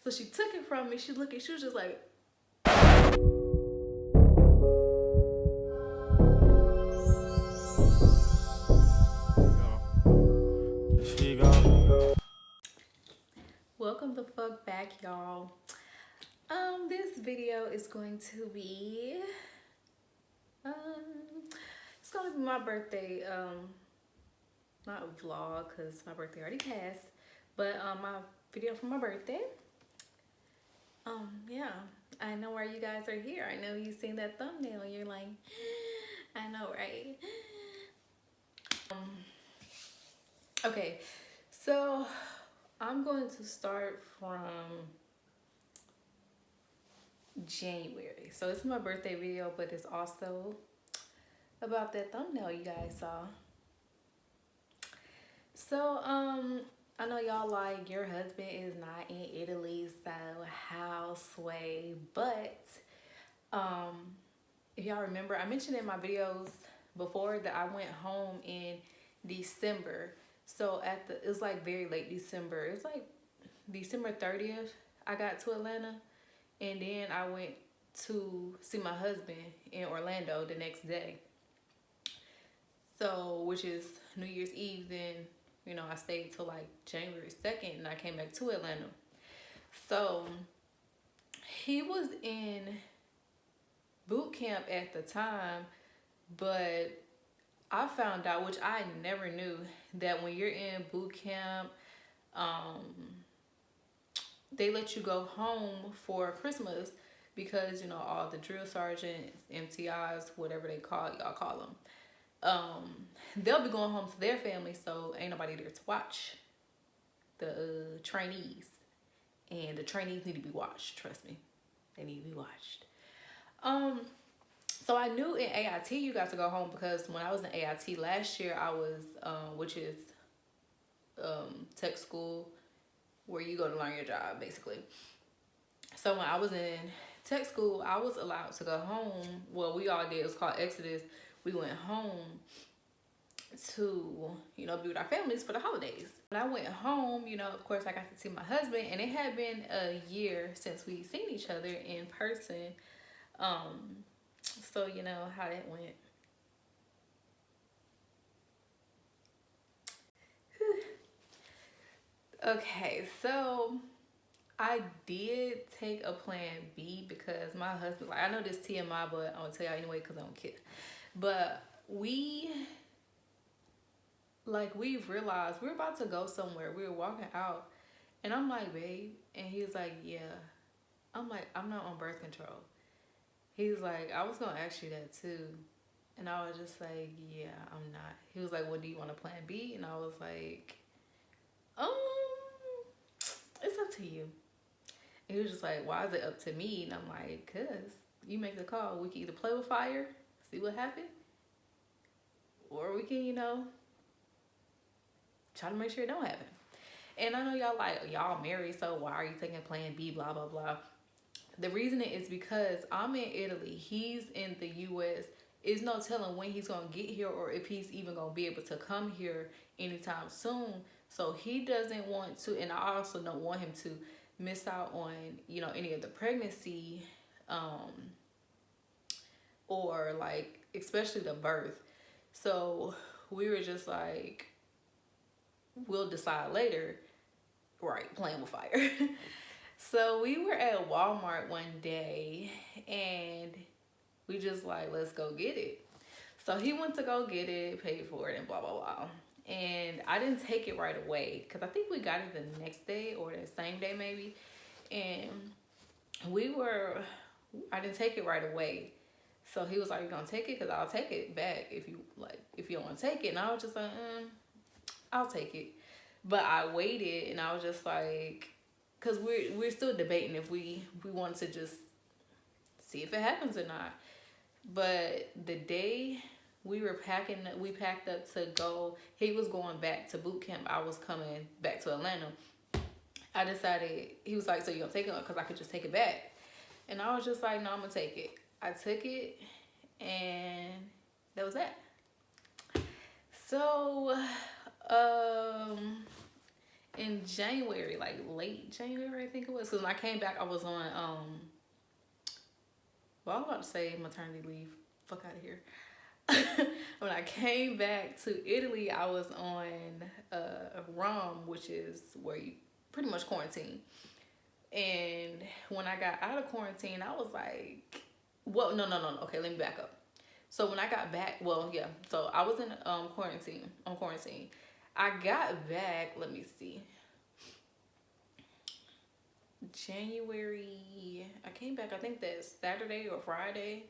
So she took it from me. She was just like, welcome the fuck back, y'all. This video is going to be it's gonna be my birthday, not a vlog because my birthday already passed, but my video for my birthday. Yeah, I know why you guys are here. I know you've seen that thumbnail and you're like, I know, right? Okay, so I'm going to start from January. So it's my birthday video, but it's also about that thumbnail you guys saw. So I know y'all like your husband is not in Italy, so how sway, but if y'all remember, I mentioned in my videos before that I went home in December. So it was like very late December. It's like December 30th I got to Atlanta, and then I went to see my husband in Orlando the next day. So, which is New Year's Eve. Then, you know, I stayed till like January 2nd and I came back to Atlanta. So he was in boot camp at the time, but I found out, which I never knew, that when you're in boot camp, they let you go home for Christmas because, you know, all the drill sergeants, MTIs, whatever y'all call them, they'll be going home to their family, so ain't nobody there to watch the trainees. And the trainees need to be watched, trust me. They need to be watched. So I knew in AIT you got to go home because when I was in AIT last year, I was, which is tech school where you go to learn your job, basically. So when I was in tech school, I was allowed to go home. Well, we all did. It was called Exodus. We went home to, you know, be with our families for the holidays. When I went home, you know, of course, I got to see my husband, and it had been a year since we seen each other in person. So you know how that went. Okay, so I did take a plan B because my husband, like, I know this TMI, but I'm gonna tell y'all anyway because I don't care. But we realized we were about to go somewhere. We were walking out, and I'm like, babe, and he's like, yeah. I'm like, I'm not on birth control. He's like, I was gonna ask you that too. And I was just like, yeah, I'm not. He was like, well, do you want a plan B? And I was like, it's up to you. And he was just like, why is it up to me? And I'm like, cause you make the call. We can either play with fire, see what happens, or we can, you know, try to make sure it don't happen. And I know y'all like, y'all married, so why are you taking plan B, blah, blah, blah. The reason is because I'm in Italy. He's in the U.S. There's no telling when he's going to get here or if he's even going to be able to come here anytime soon. So he doesn't want to, and I also don't want him to miss out on, you know, any of the pregnancy, or like, especially the birth. So we were just like, we'll decide later, right, playing with fire. So we were at Walmart one day and we just like, let's go get it. So he went to go get it, paid for it, and blah, blah, blah. And I didn't take it right away because I think we got it the next day or the same day maybe. And I didn't take it right away. So he was like, you gonna take it? Because I'll take it back if you don't want to take it. And I was just like, I'll take it. But I waited and I was just like, because we're still debating if we want to just see if it happens or not. But the day we packed up to go, he was going back to boot camp, I was coming back to Atlanta. I decided, he was like, so you gonna take it? Because I could just take it back. And I was just like, no, I'm gonna take it. I took it and that was that. So in January, like late January, I think it was. Because when I came back, I was on, well, I was about to say maternity leave. Fuck out of here. When I came back to Italy, I was on Rome, which is where you pretty much quarantine. And when I got out of quarantine, I was like, well, no. Okay, let me back up. So when I got back, well, yeah. So I was in quarantine. On quarantine, I got back. Let me see. January. I came back. I think that's Saturday or Friday.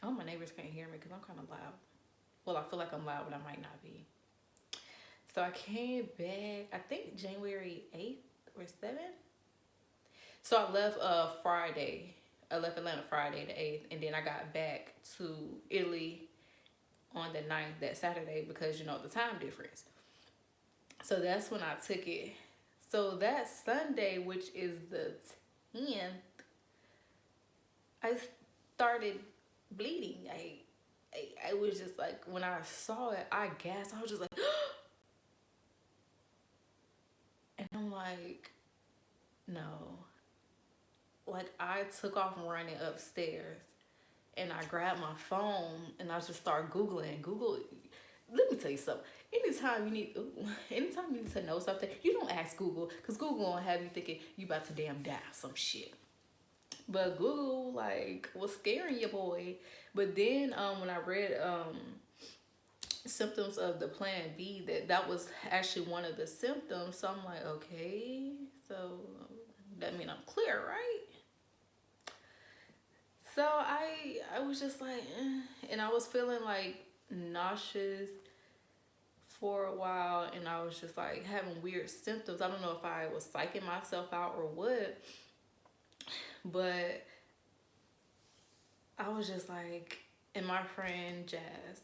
Oh, my neighbors can't hear me because I'm kind of loud. Well, I feel like I'm loud, but I might not be. So I came back, I think January 8th or 7th. So I left Friday. I left Atlanta Friday the 8th. And then I got back to Italy on the 9th, that Saturday, because, you know, the time difference. So that's when I took it. So that Sunday, which is the 10th, I started bleeding. I was just like, when I saw it, I gasped. I was just like, and I'm like, no. Like, I took off running upstairs, and I grabbed my phone, and I just started Googling. Google, let me tell you something. Anytime you need to know something, you don't ask Google, because Google gonna have you thinking you about to damn die some shit. But Google, like, was scaring your boy. But then when I read symptoms of the Plan B, that was actually one of the symptoms. So I'm like, okay, so that means I'm clear, right? So I was just like, and I was feeling like nauseous for a while, and I was just like having weird symptoms. I don't know if I was psyching myself out or what. But I was just like, and my friend Jazz,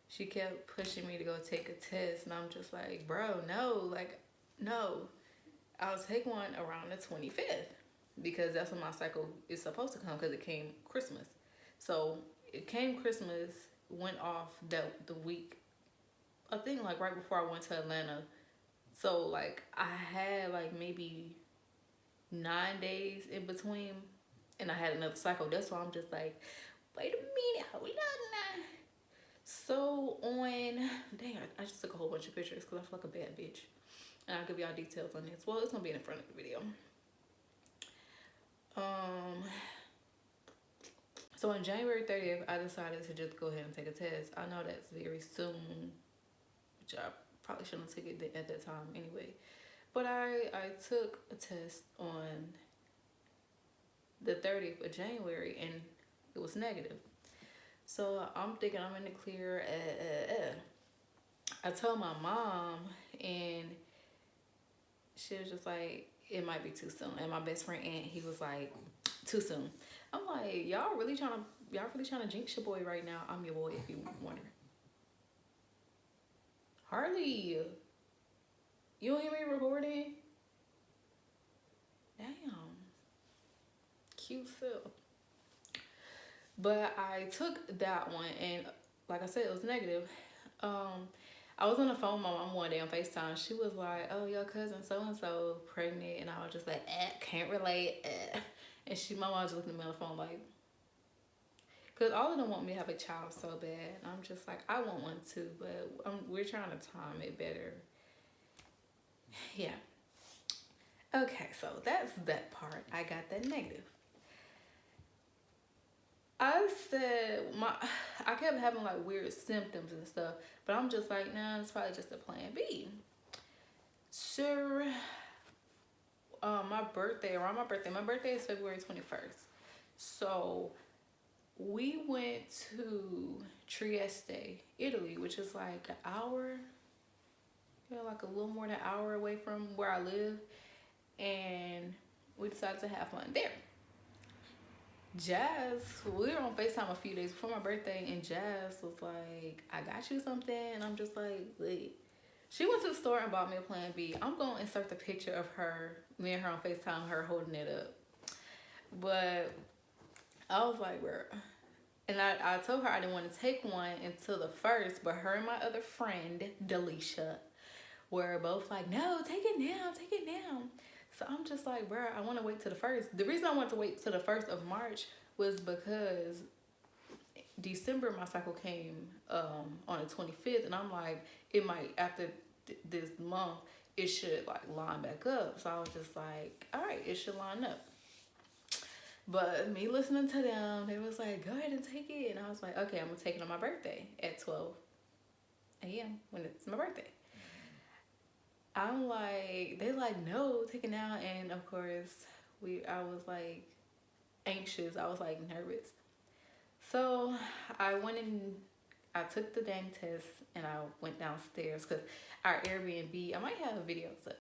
she kept pushing me to go take a test, and I'm just like, bro, no, like, no. I'll take one around the 25th, because that's when my cycle is supposed to come, because it came Christmas. So it came Christmas, went off the week, I think like right before I went to Atlanta. So like I had like maybe 9 days in between, and I had another cycle. That's why I'm just like, wait a minute, hold on now. So on, dang, I just took a whole bunch of pictures because I feel like a bad bitch, and I'll give y'all details on this. Well, it's gonna be in the front of the video. So on January 30th, I decided to just go ahead and take a test. I know that's very soon, which I probably shouldn't have taken it at that time anyway. But I took a test on the 30th of January, and it was negative. So I'm thinking I'm in the clear. I told my mom, and she was just like, it might be too soon. And my best friend Aunt, he was like, too soon. I'm like, y'all really trying to jinx your boy right now. I'm your boy if you wonder. Harley, you don't hear me recording? Damn. Cute self. But I took that one, and like I said, it was negative. I was on the phone with my mom one day on FaceTime. She was like, oh, your cousin so-and-so pregnant. And I was just like, can't relate. And my mom was looking at me on the phone like, because all of them want me to have a child so bad. And I'm just like, I want one too, but we're trying to time it better. Yeah. Okay, so that's that part. I got that negative. I said, I kept having like weird symptoms and stuff, but I'm just like, nah, it's probably just a Plan B. Sure. My birthday is February 21st. So we went to Trieste, Italy, which is like an hour, like a little more than an hour away from where I live. And we decided to have fun there. Jazz, we were on FaceTime a few days before my birthday, and Jazz was like, I got you something. And I'm just like, wait. She went to the store and bought me a Plan B. I'm going to insert the picture of me and her on FaceTime, her holding it up. But I was like, bro. And I told her I didn't want to take one until the 1st, but her and my other friend, Delisha, We're both like, no, take it now, take it now. So I'm just like, bro, I want to wait till the first. The reason I want to wait till the 1st of March was because December my cycle came on the 25th, and I'm like, it might after this month it should like line back up. So I was just like, all right, it should line up. But me listening to them, they was like, go ahead and take it, and I was like, okay, I'm gonna take it on my birthday at 12 a.m. when it's my birthday. I'm like, they like, no, take it now. And of course, I was like anxious. I was like nervous. So I went and I took the dang test and I went downstairs because our Airbnb, I might have a video of it.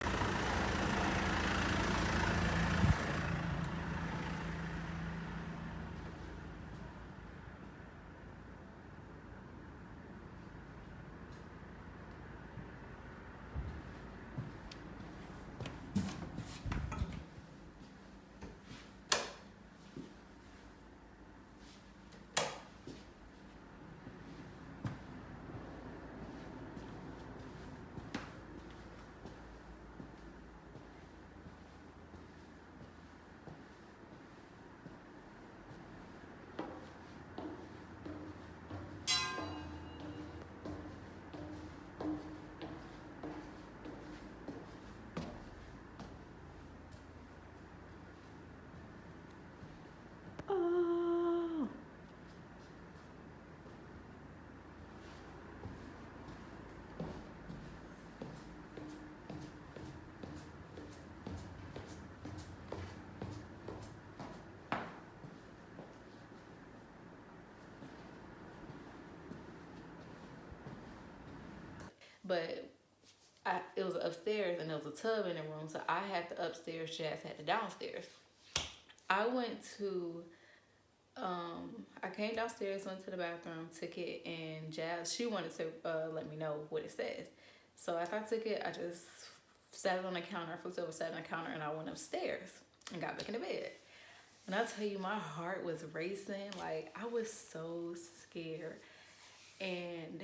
But it was upstairs and there was a tub in the room, so I had the upstairs, Jazz had the downstairs. I went to, I came downstairs, went to the bathroom, took it, and Jazz, she wanted to let me know what it says. So after I took it, I just sat it on the counter, flipped over, sat on the counter, and I went upstairs and got back in the bed. And I tell you, my heart was racing. Like, I was so scared. And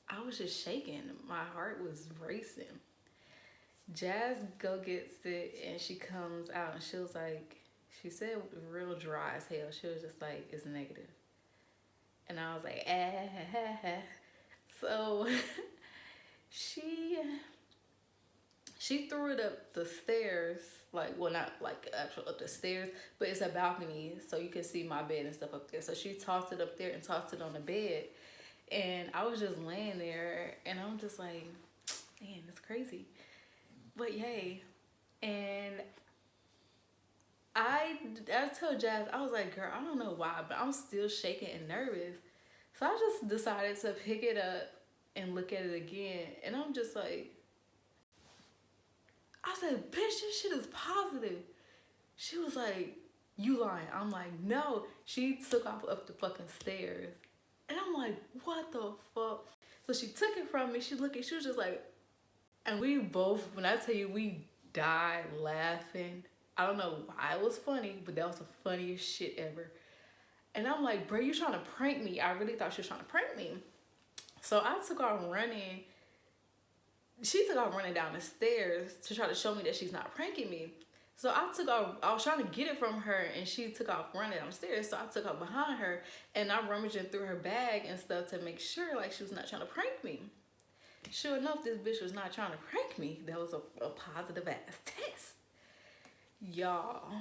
I was just shaking. My heart was racing. Jazz go gets it and she comes out and she was like, she said real dry as hell. She was just like, it's negative. And I was like, ah. So she threw it up the stairs, like, well, not like actual up the stairs, but it's a balcony, so you can see my bed and stuff up there. So she tossed it up there and tossed it on the bed. And I was just laying there, and I'm just like, man, it's crazy. But yay. And I told Jazz, I was like, girl, I don't know why, but I'm still shaking and nervous. So I just decided to pick it up and look at it again. And I'm just like, I said, bitch, this shit is positive. She was like, you lying. I'm like, no. She took off up the fucking stairs. And I'm like, what the fuck? So she took it from me. She looked at, she was just like, and we both, when I tell you, we died laughing. I don't know why it was funny, but that was the funniest shit ever. And I'm like, bro, you trying to prank me? I really thought she was trying to prank me. So I took off running. She took off running down the stairs to try to show me that she's not pranking me. So I took off, I was trying to get it from her, and she took off running downstairs. So I took off behind her, and I'm rummaging through her bag and stuff to make sure like she was not trying to prank me. Sure enough, this bitch was not trying to prank me. That was a positive ass test. Y'all.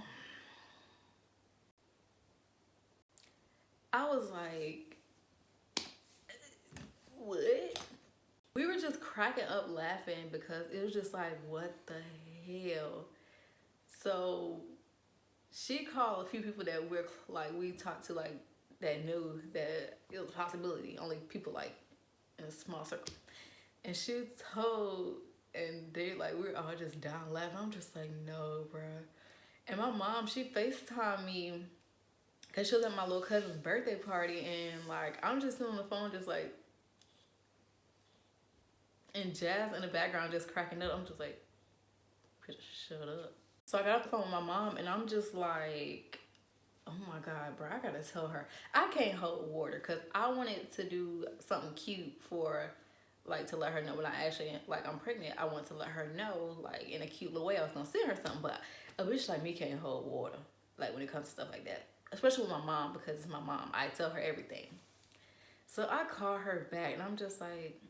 I was like, what? We were just cracking up laughing because it was just like, what the hell? So she called a few people that we talked to, like, that knew that it was a possibility. Only people like in a small circle. And she told, and they like, we were all just down laughing. I'm just like, no, bruh. And my mom, she FaceTimed me because she was at my little cousin's birthday party, and like, I'm just sitting on the phone just like, and Jazz in the background just cracking up. I'm just like, just shut up. So I got off the phone with my mom, and I'm just like, oh my God, bro, I gotta tell her. I can't hold water because I wanted to do something cute for like to let her know when I actually like I'm pregnant. I want to let her know like in a cute little way. I was gonna send her something, but a bitch like me can't hold water like when it comes to stuff like that, especially with my mom because it's my mom. I tell her everything. So I call her back and I'm just like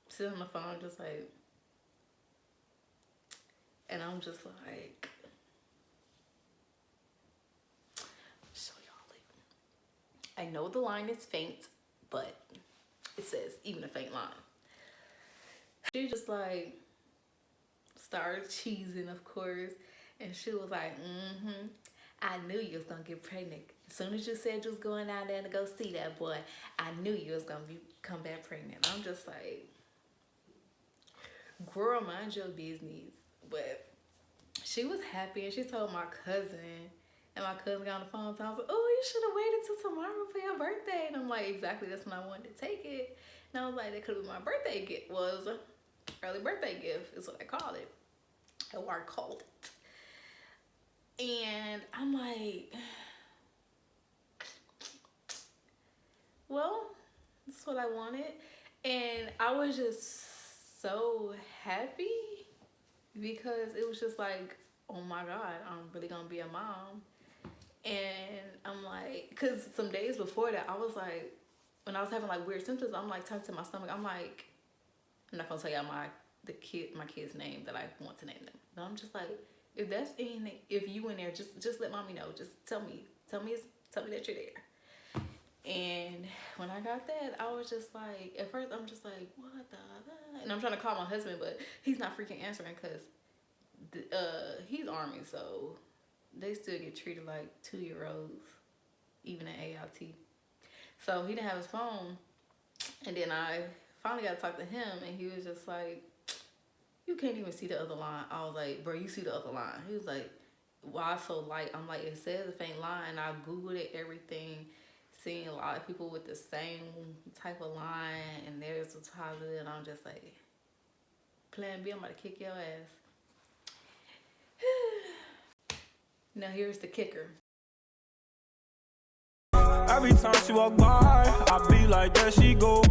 sitting on the phone, just like, and I'm just like, show y'all it. I know the line is faint, but it says even a faint line. She just like started cheesing, of course, and she was like, I knew you was gonna get pregnant. As soon as you said you was going out there to go see that boy, I knew you was gonna come back pregnant. I'm just like, girl, mind your business. But she was happy and she told my cousin, and my cousin got on the phone and I was like, oh, you should have waited till tomorrow for your birthday. And I'm like, exactly, that's when I wanted to take it. And I was like, that could have been my birthday gift. Was early birthday gift is what I called it. Or I called it. And I'm like, well, that's what I wanted. And I was just so happy because it was just like, oh my God, I'm really gonna be a mom. And I'm like, because some days before that, I was like, when I was having like weird symptoms, I'm like tucked in my stomach. I'm like, I'm not gonna tell y'all my kid's name that I want to name them. But I'm just like, if that's anything, if you in there, just let mommy know. Just tell me that you're there. And when I got that, I was just like, at first I'm just like, what the? And I'm trying to call my husband, but he's not freaking answering because he's Army, so they still get treated like 2-year-olds, even at AIT. So he didn't have his phone, and then I finally got to talk to him, and he was just like, you can't even see the other line. I was like, bro, you see the other line. He was like, why so light? I'm like, it says a faint line, and I Googled it, everything, seeing a lot of people with the same type of line, and there's a positive, and I'm just like, plan B, I'm about to kick your ass. Now here's the kicker. Every time she walk by, I be like, there she go.